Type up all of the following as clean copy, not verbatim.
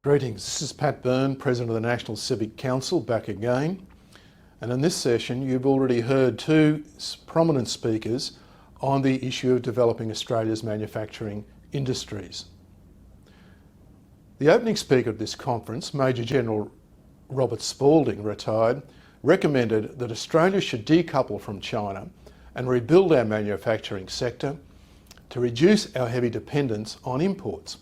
Greetings, this is Pat Byrne, President of the National Civic Council, back again. And in this session, you've already heard two prominent speakers on the issue of developing Australia's manufacturing industries. The opening speaker at this conference, Major General Robert Spalding, retired, recommended that Australia should decouple from China and rebuild our manufacturing sector to reduce our heavy dependence on imports.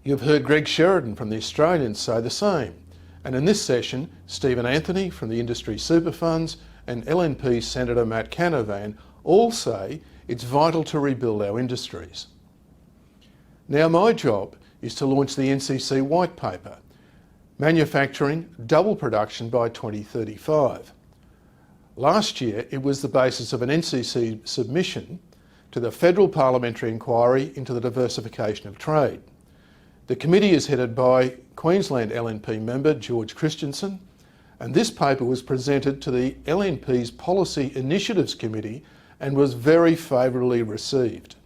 You've heard Greg Sheridan from the Australians say the same. And in this session, Stephen Anthony from the Industry Super Funds and LNP Senator Matt Canavan all say it's vital to rebuild our industries. Now my job is to launch the NCC White Paper, Manufacturing Double Production by 2035. Last year, it was the basis of an NCC submission to the Federal Parliamentary Inquiry into the Diversification of Trade. The committee is headed by Queensland LNP member George Christensen, and this paper was presented to the LNP's Policy Initiatives Committee and was very favourably received.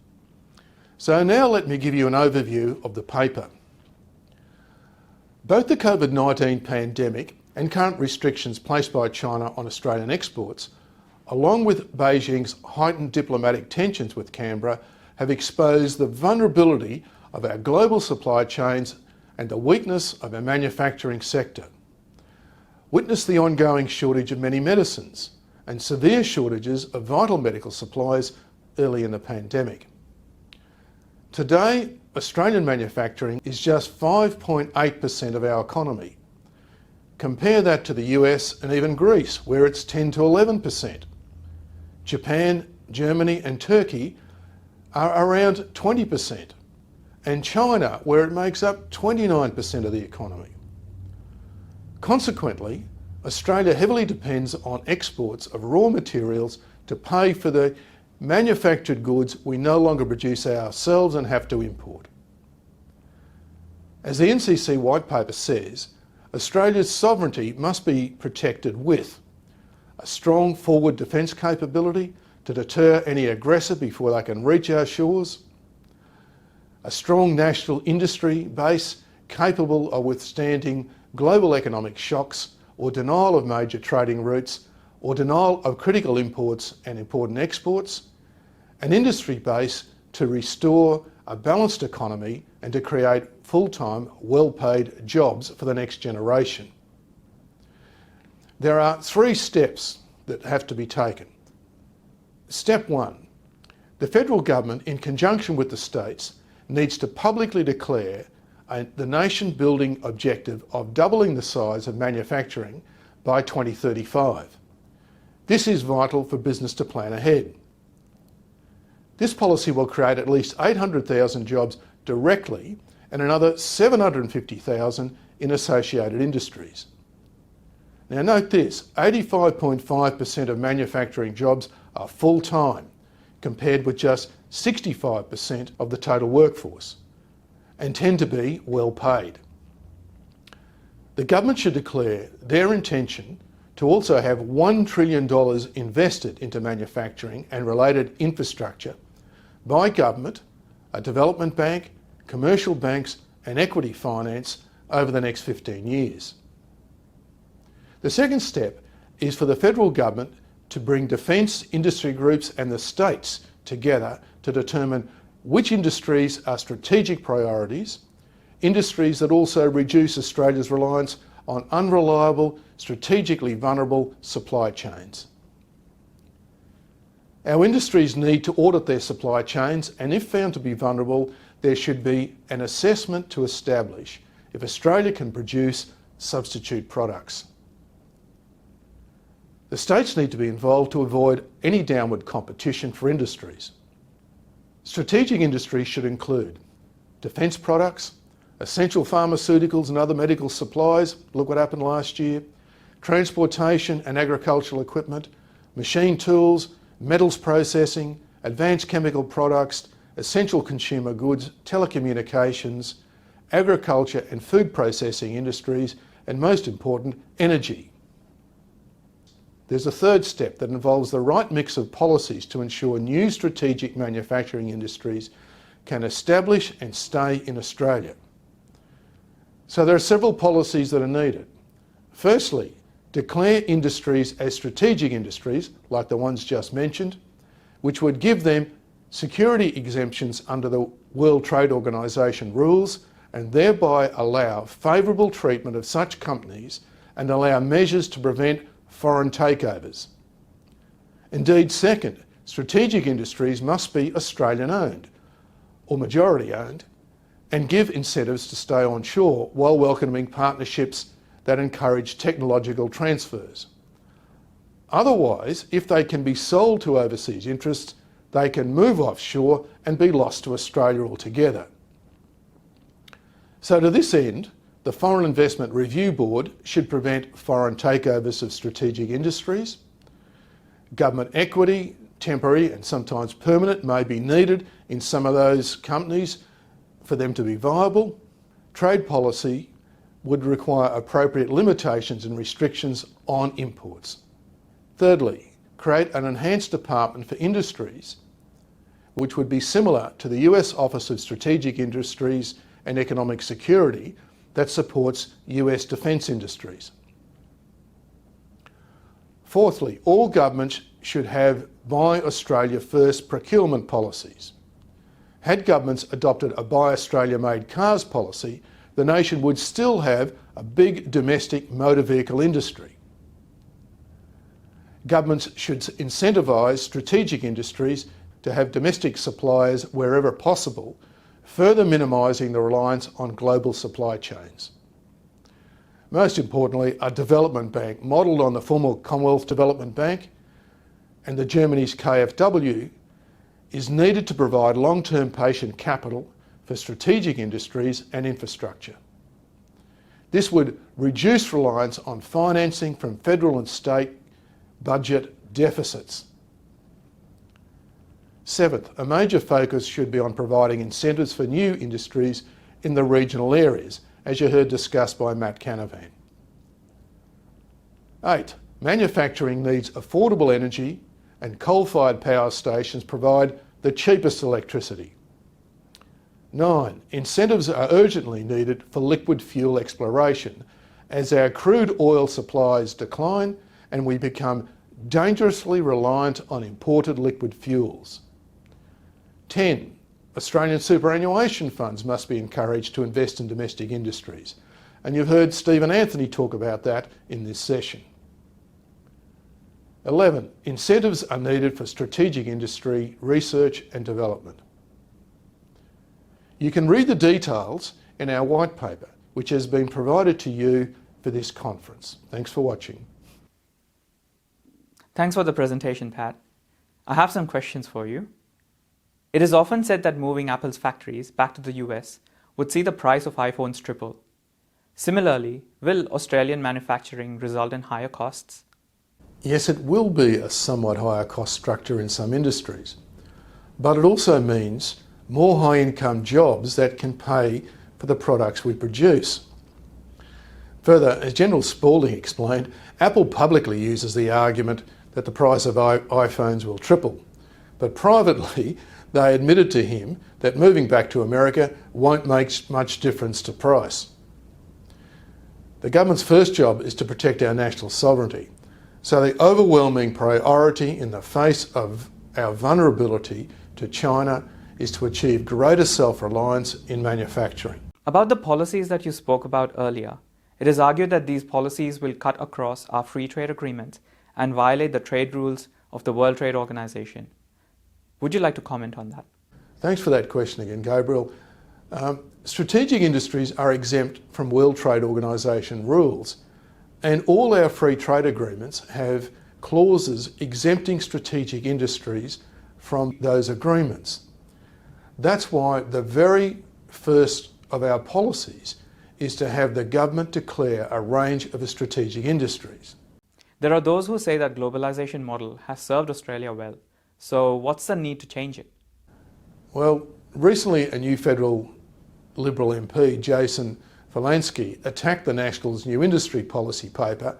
So now let me give you an overview of the paper. Both the COVID-19 pandemic and current restrictions placed by China on Australian exports, along with Beijing's heightened diplomatic tensions with Canberra, have exposed the vulnerability of our global supply chains and the weakness of our manufacturing sector. Witness the ongoing shortage of many medicines and severe shortages of vital medical supplies early in the pandemic. Today, Australian manufacturing is just 5.8% of our economy. Compare that to the US and even Greece, where it's 10 to 11%. Japan, Germany and Turkey are around 20%. And China, where it makes up 29% of the economy. Consequently, Australia heavily depends on exports of raw materials to pay for the manufactured goods we no longer produce ourselves and have to import. As the NCC White Paper says, Australia's sovereignty must be protected with a strong forward defence capability to deter any aggressor before they can reach our shores, a strong national industry base capable of withstanding global economic shocks or denial of major trading routes or denial of critical imports and important exports, an industry base to restore a balanced economy and to create full-time, well-paid jobs for the next generation. There are 3 steps that have to be taken. Step 1, the federal government, in conjunction with the states, needs to publicly declare the nation-building objective of doubling the size of manufacturing by 2035. This is vital for business to plan ahead. This policy will create at least 800,000 jobs directly and another 750,000 in associated industries. Now note this, 85.5% of manufacturing jobs are full-time, compared with just 65% of the total workforce, and tend to be well paid. The government should declare their intention to also have $1 trillion invested into manufacturing and related infrastructure by government, a development bank, commercial banks and equity finance over the next 15 years. The second step is for the federal government to bring defence industry groups and the states together to determine which industries are strategic priorities, industries that also reduce Australia's reliance on unreliable, strategically vulnerable supply chains. Our industries need to audit their supply chains, and if found to be vulnerable, there should be an assessment to establish if Australia can produce substitute products. The states need to be involved to avoid any downward competition for industries. Strategic industries should include defence products, essential pharmaceuticals and other medical supplies, look what happened last year, transportation and agricultural equipment, machine tools, metals processing, advanced chemical products, essential consumer goods, telecommunications, agriculture and food processing industries, and most important, energy. There's a third step that involves the right mix of policies to ensure new strategic manufacturing industries can establish and stay in Australia. So there are several policies that are needed. Firstly, declare industries as strategic industries, like the ones just mentioned, which would give them security exemptions under the World Trade Organization rules and thereby allow favourable treatment of such companies and allow measures to prevent foreign takeovers. Indeed, second, strategic industries must be Australian owned or majority owned and give incentives to stay on shore while welcoming partnerships that encourage technological transfers. Otherwise, if they can be sold to overseas interests, they can move offshore and be lost to Australia altogether. So to this end, the Foreign Investment Review Board should prevent foreign takeovers of strategic industries. Government equity, temporary and sometimes permanent, may be needed in some of those companies for them to be viable. Trade policy would require appropriate limitations and restrictions on imports. Thirdly, create an enhanced department for industries, which would be similar to the US Office of Strategic Industries and Economic Security that supports US defence industries. Fourthly, all governments should have Buy Australia First procurement policies. Had governments adopted a Buy Australia Made Cars policy, the nation would still have a big domestic motor vehicle industry. Governments should incentivise strategic industries to have domestic suppliers wherever possible, further minimising the reliance on global supply chains. Most importantly, a development bank modelled on the former Commonwealth Development Bank and the Germany's KfW is needed to provide long-term patient capital for strategic industries and infrastructure. This would reduce reliance on financing from federal and state budget deficits. Seventh, a major focus should be on providing incentives for new industries in the regional areas, as you heard discussed by Matt Canavan. 8. Manufacturing needs affordable energy and coal-fired power stations provide the cheapest electricity. 9. Incentives are urgently needed for liquid fuel exploration as our crude oil supplies decline and we become dangerously reliant on imported liquid fuels. 10. Australian superannuation funds must be encouraged to invest in domestic industries, and you've heard Stephen Anthony talk about that in this session. 11. Incentives are needed for strategic industry research and development. You can read the details in our white paper, which has been provided to you for this conference. Thanks for watching. Thanks for the presentation, Pat. I have some questions for you. It is often said that moving Apple's factories back to the US would see the price of iPhones triple. Similarly, will Australian manufacturing result in higher costs? Yes, it will be a somewhat higher cost structure in some industries, but it also means more high-income jobs that can pay for the products we produce. Further, as General Spalding explained, Apple publicly uses the argument that the price of iPhones will triple, but privately they admitted to him that moving back to America won't make much difference to price. The government's first job is to protect our national sovereignty, so the overwhelming priority in the face of our vulnerability to China is to achieve greater self-reliance in manufacturing. About the policies that you spoke about earlier, it is argued that these policies will cut across our free trade agreements and violate the trade rules of the World Trade Organization. Would you like to comment on that? Thanks for that question again, Gabriel. Strategic industries are exempt from World Trade Organization rules, and all our free trade agreements have clauses exempting strategic industries from those agreements. That's why the very first of our policies is to have the government declare a range of strategic industries. There are those who say that globalization model has served Australia well. So what's the need to change it? Well, recently a new federal Liberal MP, Jason Fallansky, attacked the Nationals' new industry policy paper,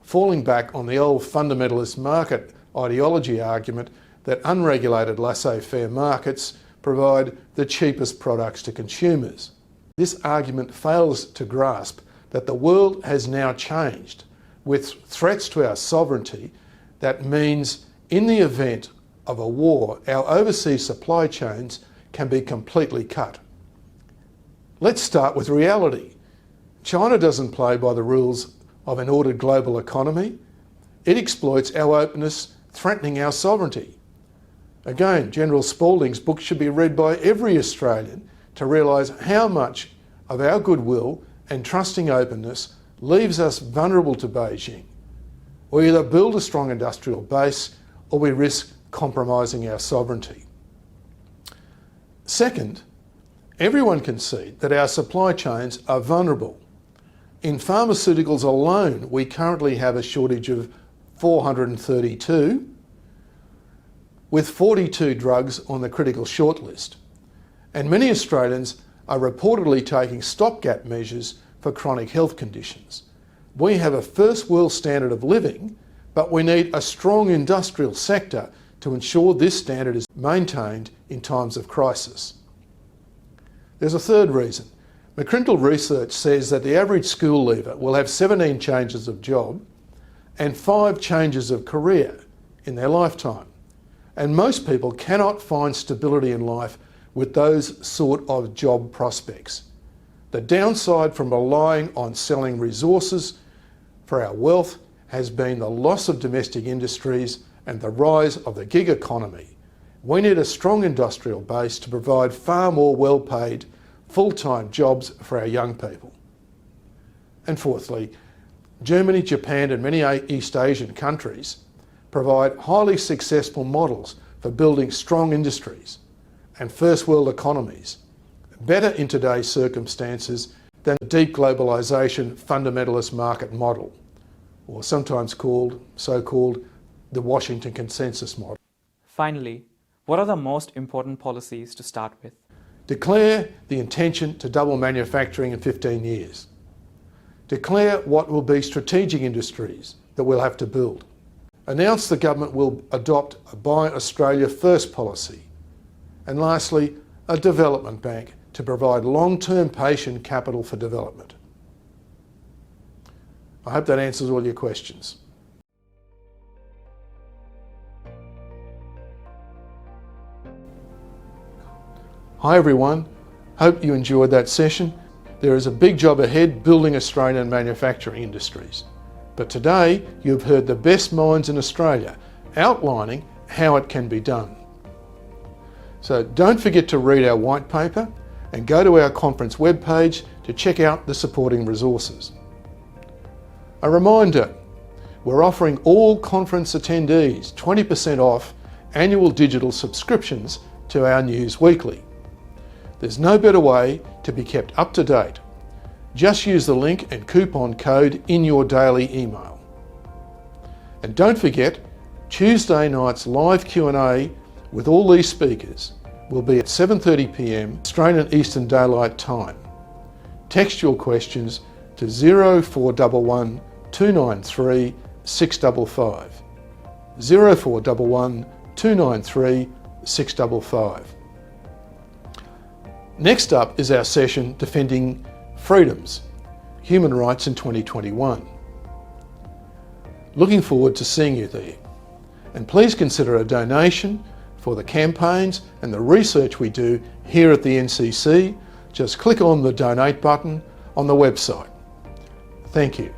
falling back on the old fundamentalist market ideology argument that unregulated laissez-faire markets provide the cheapest products to consumers. This argument fails to grasp that the world has now changed with threats to our sovereignty. That means in the event of a war, our overseas supply chains can be completely cut. Let's start with reality. China doesn't play by the rules of an ordered global economy. It exploits our openness, threatening our sovereignty. Again, General Spalding's book should be read by every Australian to realise how much of our goodwill and trusting openness leaves us vulnerable to Beijing. We either build a strong industrial base or we risk compromising our sovereignty. Second, everyone can see that our supply chains are vulnerable. In pharmaceuticals alone, we currently have a shortage of 432, with 42 drugs on the critical shortlist. And many Australians are reportedly taking stopgap measures for chronic health conditions. We have a first world standard of living, but we need a strong industrial sector to ensure this standard is maintained in times of crisis. There's a third reason. McCrindle research says that the average school leaver will have 17 changes of job and 5 changes of career in their lifetime. And most people cannot find stability in life with those sort of job prospects. The downside from relying on selling resources for our wealth has been the loss of domestic industries and the rise of the gig economy. We need a strong industrial base to provide far more well-paid, full-time jobs for our young people. And fourthly, Germany, Japan and many East Asian countries provide highly successful models for building strong industries and first world economies, better in today's circumstances than the deep globalisation fundamentalist market model, or sometimes so-called the Washington Consensus model. Finally, what are the most important policies to start with? Declare the intention to double manufacturing in 15 years. Declare what will be strategic industries that we'll have to build. Announce the government will adopt a Buy Australia First policy. And lastly, a development bank to provide long-term patient capital for development. I hope that answers all your questions. Hi everyone, hope you enjoyed that session. There is a big job ahead building Australian manufacturing industries. But today you've heard the best minds in Australia outlining how it can be done. So don't forget to read our white paper and go to our conference webpage to check out the supporting resources. A reminder, we're offering all conference attendees 20% off annual digital subscriptions to our news weekly. There's no better way to be kept up to date. Just use the link and coupon code in your daily email. And don't forget, Tuesday night's live Q&A with all these speakers will be at 7:30 p.m. Australian Eastern Daylight Time. Text your questions to 0411 293 655. 0411 293 655. Next up is our session Defending Freedoms, Human Rights in 2021. Looking forward to seeing you there. And please consider a donation for the campaigns and the research we do here at the NCC. Just click on the donate button on the website. Thank you.